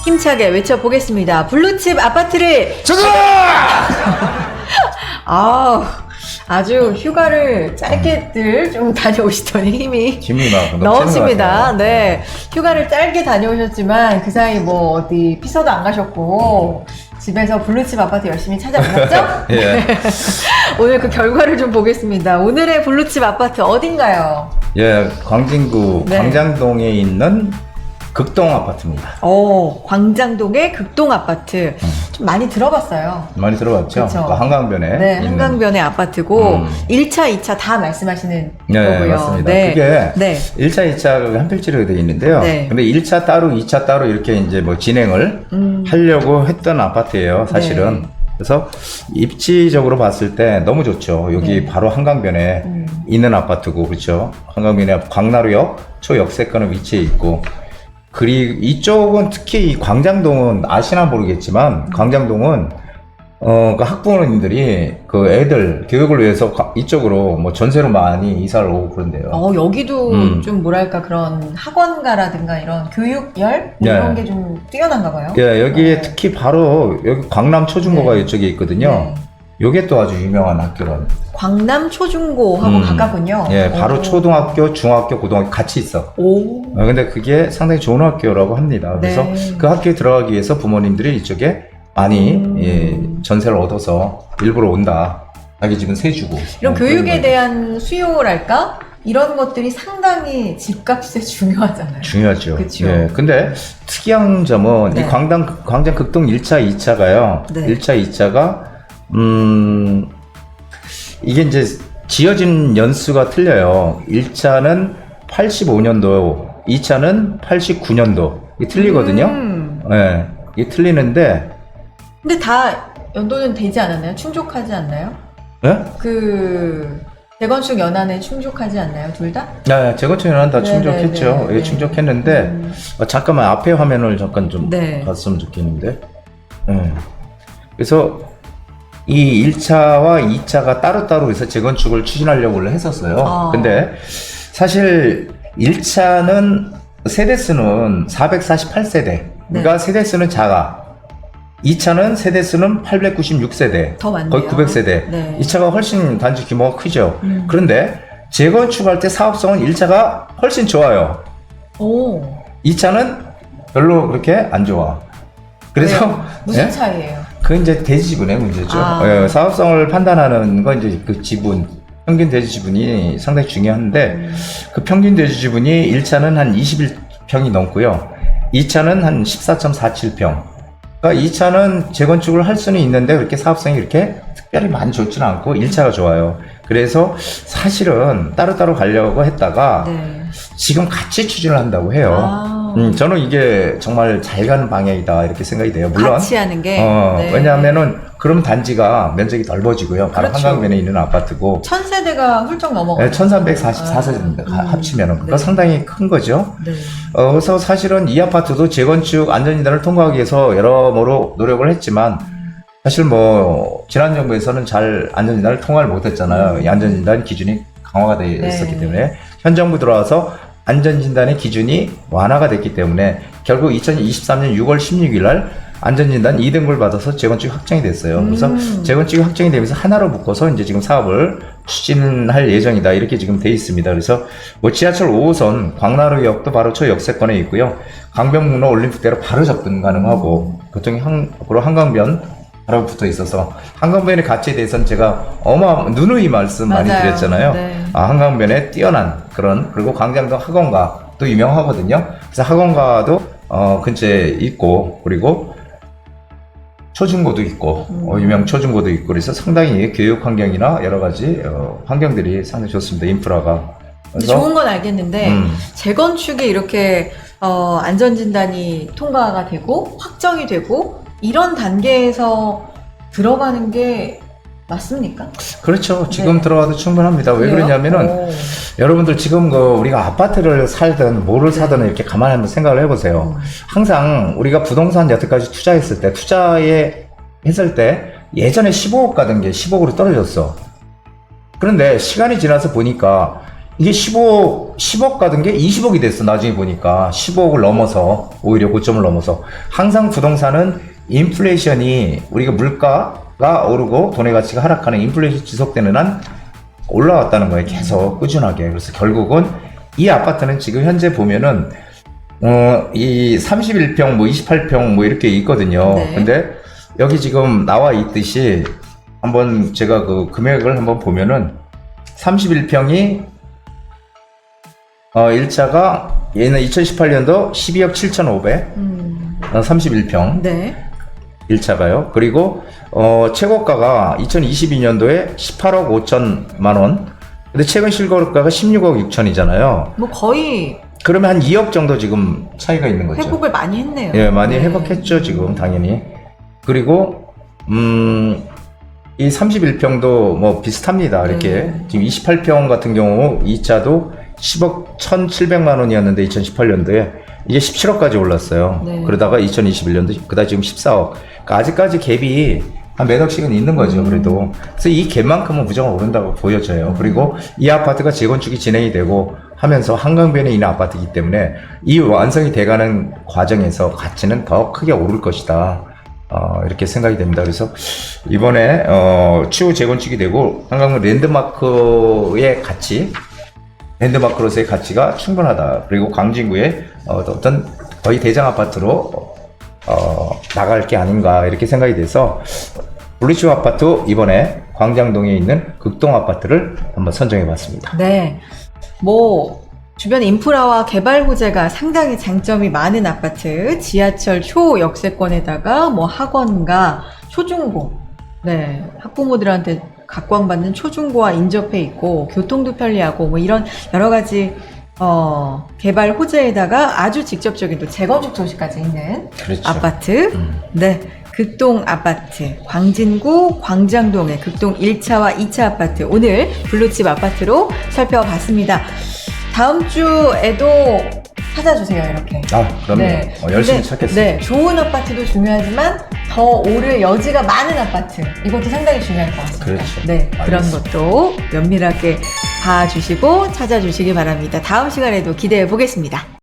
힘차게 외쳐보겠습니다. 블루칩 아파트를 찾아라! 아주 휴가를 짧게들 좀 다녀오시더니 힘이 막 넘칩니다. 네. 휴가를 짧게 다녀오셨지만 그 사이 뭐 어디 피서도 안 가셨고 집에서 블루칩 아파트 열심히 찾아보셨죠? 예. 오늘 그 결과를 좀 보겠습니다. 오늘의 블루칩 아파트 어딘가요? 예, 광진구 네. 광장동에 있는 극동 아파트입니다. 광장동의 극동 아파트. 좀 많이 들어봤어요. 많이 들어봤죠? 그쵸. 그 한강변에. 네, 있는. 한강변의 아파트고 1차, 2차 다 말씀하시는 네, 거고요. 맞습니다. 네. 그게 네. 1차, 2차로 한 필지로 되어 있는데요. 네. 근데 1차 따로, 2차 따로 이렇게 이제 뭐 진행을 하려고 했던 아파트예요, 사실은. 네. 그래서 입지적으로 봤을 때 너무 좋죠. 여기 네. 바로 한강변에 있는 아파트고, 그렇죠. 한강변에 광나루역 초역세권에 위치해 있고, 그리고 이쪽은 특히 이 광장동은 아시나 모르겠지만, 광장동은 그 학부모님들이 그 애들 교육을 위해서 이쪽으로 뭐 전세로 많이 이사를 오고 그런데요. 여기도 좀 뭐랄까 그런 학원가라든가 이런 교육열 네. 이런 게 좀 뛰어난가 봐요. 예, 여기에 네. 특히 바로 여기 광남 초중고가 네. 이쪽에 있거든요. 네. 요게 또 아주 유명한 학교런. 광남 초중고하고 가깝군요. 예, 바로 오. 초등학교, 중학교, 고등학교 같이 있어. 오. 근데 그게 상당히 좋은 학교라고 합니다. 그래서 네. 그 학교에 들어가기 위해서 부모님들이 이쪽에 많이 예, 전세를 얻어서 일부러 온다. 자기 집은 세 주고. 이런 그런 교육에 거예요. 대한 수요랄까? 이런 것들이 상당히 집값에 중요하잖아요. 중요하죠. 그쵸. 예. 근데 특이한 점은 네. 이 광장 극동 1차, 2차가요. 네. 1차, 2차가 이게 이제 지어진 연수가 틀려요. 1차는 85년도, 2차는 89년도. 이게 틀리거든요. 예. 이게 틀리는데 근데 다 연도는 되지 않았나요? 충족하지 않나요? 예? 그 재건축 연한에 충족하지 않나요? 둘 다? 네, 재건축에는 다 네, 충족했죠. 네, 네, 예, 네. 충족했는데 잠깐만 앞에 화면을 잠깐 좀 네. 봤으면 좋겠는데. 그래서 이 1차와 2차가 따로따로 해서 재건축을 추진하려고 원래 했었어요. 근데 사실 1차는 세대수는 448세대. 그러니까 세대수는 작아. 2차는 세대수는 896세대. 더 많네요. 거의 900세대. 네. 2차가 훨씬 단지 규모가 크죠. 그런데 재건축할 때 사업성은 1차가 훨씬 좋아요. 오. 2차는 별로 그렇게 안 좋아. 그래서 왜요? 무슨 예? 차이예요? 그 이제 대지 지분의 문제죠. 아. 예, 사업성을 판단하는 건 이제 그 지분, 평균 대지 지분이 상당히 중요한데 그 평균 대지 지분이 1차는 한 21평이 넘고요. 2차는 한 14.47평. 그러니까 2차는 재건축을 할 수는 있는데 그렇게 사업성이 그렇게 특별히 많이 좋지는 않고 1차가 좋아요. 그래서 사실은 따로따로 가려고 했다가 네. 지금 같이 추진을 한다고 해요. 저는 이게 정말 잘 가는 방향이다 이렇게 생각이 돼요. 물론 같이 하는 게. 네. 왜냐하면은 그럼 단지가 면적이 넓어지고요. 바로 그렇죠. 한강변에 있는 아파트고 1000세대가 훌쩍 넘어가요. 1344세대입니다. 합치면은 그러니까 네. 상당히 큰 거죠. 네. 그래서 사실은 이 아파트도 재건축 안전진단을 통과하기 위해서 여러모로 노력을 했지만 사실 뭐 지난 정부에서는 잘 안전진단을 통과를 못했잖아요. 이 안전진단 기준이 강화가 되어 있었기 네. 때문에 현 정부 들어와서 안전진단의 기준이 완화가 됐기 때문에 결국 2023년 6월 16일 날 안전진단 2등급을 받아서 재건축이 확정이 됐어요. 그래서 재건축이 확정이 되면서 하나로 묶어서 이제 지금 사업을 추진할 예정이다. 이렇게 지금 돼 있습니다. 그래서 뭐 지하철 5호선 광나루역도 바로 초역세권에 있고요. 강변북로 올림픽대로 바로 접근 가능하고 교통이 앞으로 한강변 바로 붙어 있어서 한강변의 가치에 대해서는 제가 누누이 말씀 많이 맞아요. 드렸잖아요. 네. 한강변에 뛰어난 그런 그리고 광장동 학원가도 유명하거든요. 그래서 학원가도 근처에 있고 그리고 초중고도 있고 유명 초중고도 있고 그래서 상당히 교육 환경이나 여러 가지 환경들이 상당히 좋습니다. 인프라가. 근데 좋은 건 알겠는데 재건축이 이렇게 안전진단이 통과가 되고 확정이 되고 이런 단계에서 들어가는 게 맞습니까? 그렇죠. 지금 네. 들어가도 충분합니다. 왜 그래요? 그러냐면은 오. 여러분들 지금 우리가 아파트를 살든 뭐를 사든 이렇게 가만히 한번 생각을 해보세요. 항상 우리가 부동산 여태까지 투자했을 때 예전에 15억 가던 게 10억으로 떨어졌어. 그런데 시간이 지나서 보니까 이게 10억 가던 게 20억이 됐어. 나중에 보니까 15억을 넘어서, 오히려 고점을 넘어서. 항상 부동산은 인플레이션이, 우리가 물가가 오르고 돈의 가치가 하락하는 인플레이션 지속되는 한 올라왔다는 거예요. 계속 꾸준하게. 그래서 결국은 이 아파트는 지금 현재 보면은 이 31평, 뭐 28평 뭐 이렇게 있거든요. 네. 근데 여기 지금 나와 있듯이 한번 제가 그 금액을 한번 보면은 31평이 1차가 얘는 2018년도 12억 7,500, 31평 네. 1차가요. 그리고 최고가가 2022년도에 18억 5천만 원. 근데 최근 실거래가가 16억 6천이잖아요. 뭐 거의 그러면 한 2억 정도 지금 차이가 있는 거죠. 회복을 많이 했네요. 예, 많이 네. 회복했죠, 지금 당연히. 그리고 이 31평도 뭐 비슷합니다. 이렇게 네. 지금 28평 같은 경우 2차도 10억 1,700만 원이었는데 2018년도에 이게 17억까지 올랐어요. 네. 그러다가 2021년도 그다음 지금 14억. 그러니까 아직까지 갭이 한 몇 억씩은 있는 거죠, 그래도. 그래서 이 갭만큼은 무조건 오른다고 보여져요. 그리고 이 아파트가 재건축이 진행이 되고 하면서 한강변에 있는 아파트이기 때문에 이 완성이 돼가는 과정에서 가치는 더 크게 오를 것이다. 이렇게 생각이 됩니다. 그래서 이번에 추후 재건축이 되고 한강변 랜드마크의 가치, 랜드마크로서의 가치가 충분하다. 그리고 광진구의 어떤 거의 대장 아파트로 나갈 게 아닌가 이렇게 생각이 돼서 블루칩 아파트 이번에 광장동에 있는 극동 아파트를 한번 선정해 봤습니다. 네. 뭐 주변 인프라와 개발 호재가 상당히 장점이 많은 아파트, 지하철 초역세권에다가 뭐 학원과 초중고, 네, 학부모들한테 각광받는 초중고와 인접해 있고 교통도 편리하고 뭐 이런 여러 가지 개발 호재에다가 아주 직접적인 또 재건축 소식까지 있는 그렇죠. 아파트, 네. 극동 아파트, 광진구 광장동의 극동 1차와 2차 아파트, 오늘 블루칩 아파트로 살펴봤습니다. 다음 주에도 찾아주세요, 이렇게. 그럼요. 열심히 근데, 찾겠습니다. 네, 좋은 아파트도 중요하지만 더 오를 여지가 많은 아파트, 이것도 상당히 중요할 것 같습니다. 그렇죠. 네, 그런 알겠습니다. 것도 면밀하게 봐주시고 찾아주시기 바랍니다. 다음 시간에도 기대해 보겠습니다.